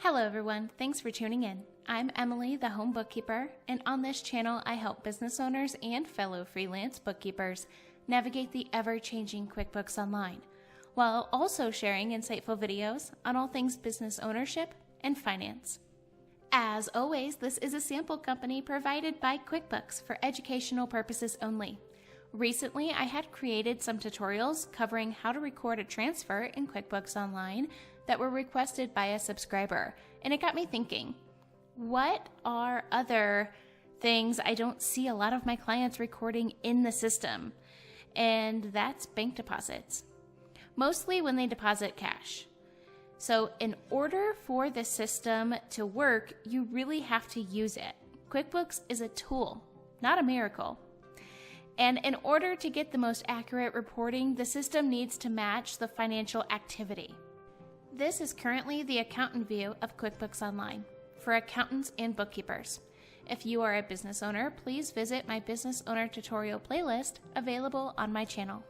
Hello everyone, thanks for tuning in. I'm Emily, the home bookkeeper, and on this channel I help business owners and fellow freelance bookkeepers navigate the ever-changing QuickBooks Online, while also sharing insightful videos on all things business ownership and finance. As always, this is a sample company provided by QuickBooks for educational purposes only. Recently, I had created some tutorials covering how to record a transfer in QuickBooks Online that were requested by a subscriber, and it got me thinking, what are other things I don't see a lot of my clients recording in the system? And that's bank deposits, mostly when they deposit cash. So in order for the system to work, you really have to use it. QuickBooks is a tool, not a miracle. And in order to get the most accurate reporting, the system needs to match the financial activity. This is currently the accountant view of QuickBooks Online for accountants and bookkeepers. If you are a business owner, please visit my business owner tutorial playlist available on my channel.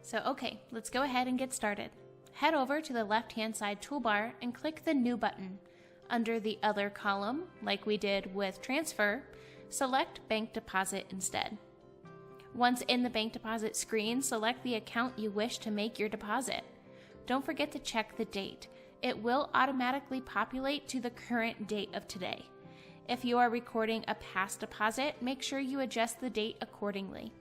So okay, let's go ahead and get started. Head over to the left-hand side toolbar and click the New button. Under the Other column, like we did with Transfer, select Bank Deposit instead. Once in the bank deposit screen, select the account you wish to make your deposit. Don't forget to check the date. It will automatically populate to the current date of today. If you are recording a past deposit, make sure you adjust the date accordingly.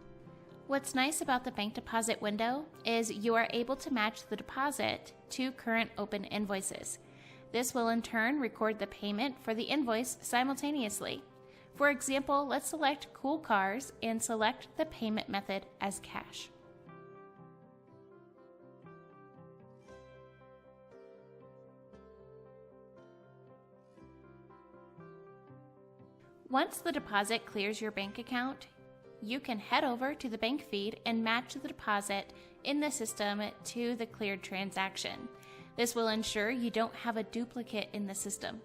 What's nice about the bank deposit window is you are able to match the deposit to current open invoices. This will in turn record the payment for the invoice simultaneously. For example, let's select Cool Cars and select the payment method as cash. Once the deposit clears your bank account, you can head over to the bank feed and match the deposit in the system to the cleared transaction. This will ensure you don't have a duplicate in the system.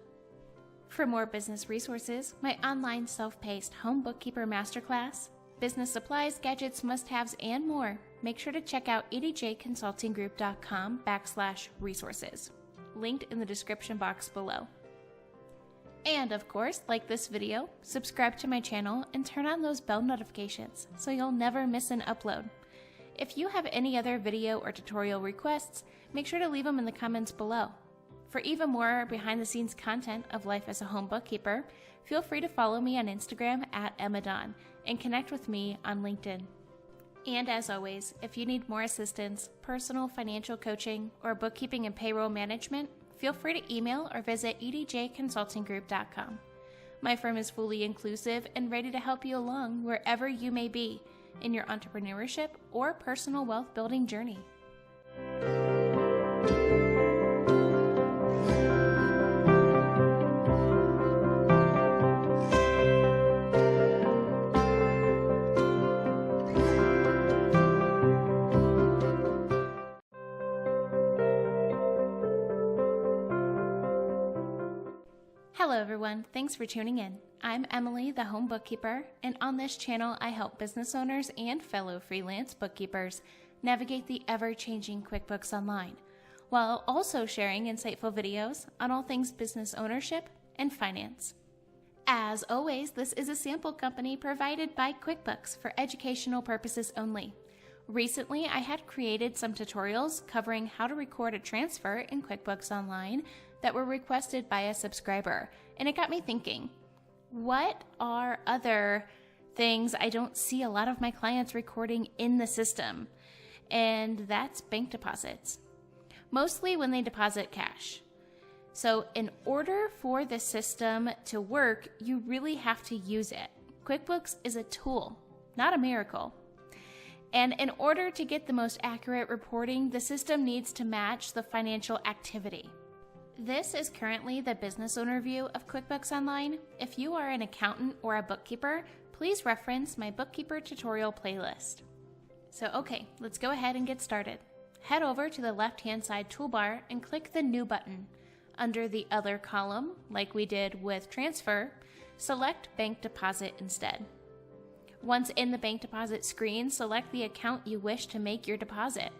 For more business resources, my online self-paced home bookkeeper masterclass, business supplies, gadgets, must-haves, and more, make sure to check out edjconsultinggroup.com/resources, linked in the description box below. And of course, like this video, subscribe to my channel and turn on those bell notifications so you'll never miss an upload. If you have any other video or tutorial requests, make sure to leave them in the comments below. For even more behind the scenes content of life as a home bookkeeper, feel free to follow me on Instagram @EmmaDawn and connect with me on LinkedIn. And as always, if you need more assistance, personal financial coaching, or bookkeeping and payroll management, feel free to email or visit edjconsultinggroup.com. My firm is fully inclusive and ready to help you along wherever you may be in your entrepreneurship or personal wealth building journey. Hello everyone, thanks for tuning in. I'm Emily, the home bookkeeper, and on this channel I help business owners and fellow freelance bookkeepers navigate the ever-changing QuickBooks Online, while also sharing insightful videos on all things business ownership and finance. As always, this is a sample company provided by QuickBooks for educational purposes only. Recently, I had created some tutorials covering how to record a transfer in QuickBooks Online that were requested by a subscriber, and it got me thinking, what are other things I don't see a lot of my clients recording in the system? And that's bank deposits, mostly when they deposit cash. So in order for the system to work, you really have to use it. QuickBooks is a tool, not a miracle. And in order to get the most accurate reporting, the system needs to match the financial activity. This is currently the business owner view of QuickBooks Online. If you are an accountant or a bookkeeper, please reference my bookkeeper tutorial playlist. So okay, let's go ahead and get started. Head over to the left-hand side toolbar and click the New button. Under the Other column, like we did with Transfer, select Bank Deposit instead. Once in the bank deposit screen, select the account you wish to make your deposit.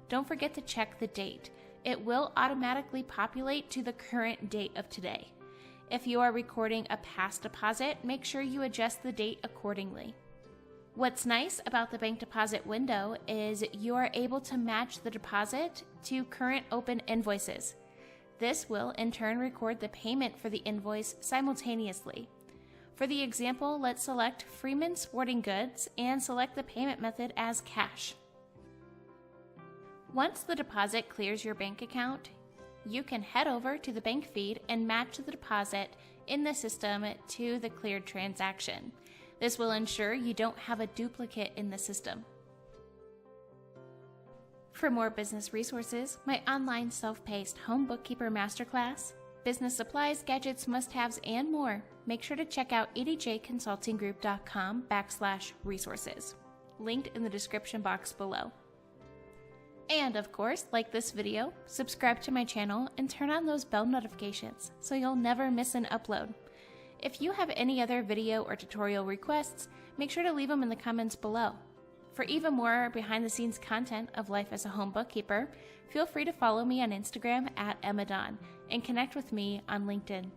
Don't forget to check the date. it will automatically populate to the current date of today. If you are recording a past deposit, make sure you adjust the date accordingly. What's nice about the bank deposit window is you are able to match the deposit to current open invoices. This will in turn record the payment for the invoice simultaneously. For the example, let's select Freeman Sporting Goods and select the payment method as cash. Once the deposit clears your bank account, you can head over to the bank feed and match the deposit in the system to the cleared transaction. This will ensure you don't have a duplicate in the system. For more business resources, my online self-paced Home Bookkeeper Masterclass, business supplies, gadgets, must-haves, and more, make sure to check out edjconsultinggroup.com/resources, linked in the description box below. And of course, like this video, subscribe to my channel, and turn on those bell notifications so you'll never miss an upload. If you have any other video or tutorial requests, make sure to leave them in the comments below. For even more behind-the-scenes content of life as a home bookkeeper, feel free to follow me on Instagram @EmmaDawn and connect with me on LinkedIn.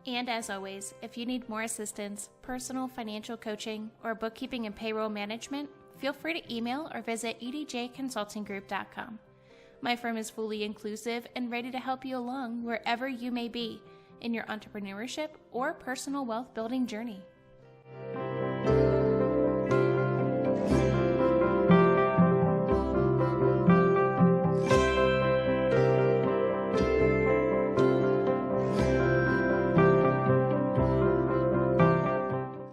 And as always, if you need more assistance, personal financial coaching, or bookkeeping and payroll management, feel free to email or visit edjconsultinggroup.com. My firm is fully inclusive and ready to help you along wherever you may be in your entrepreneurship or personal wealth building journey.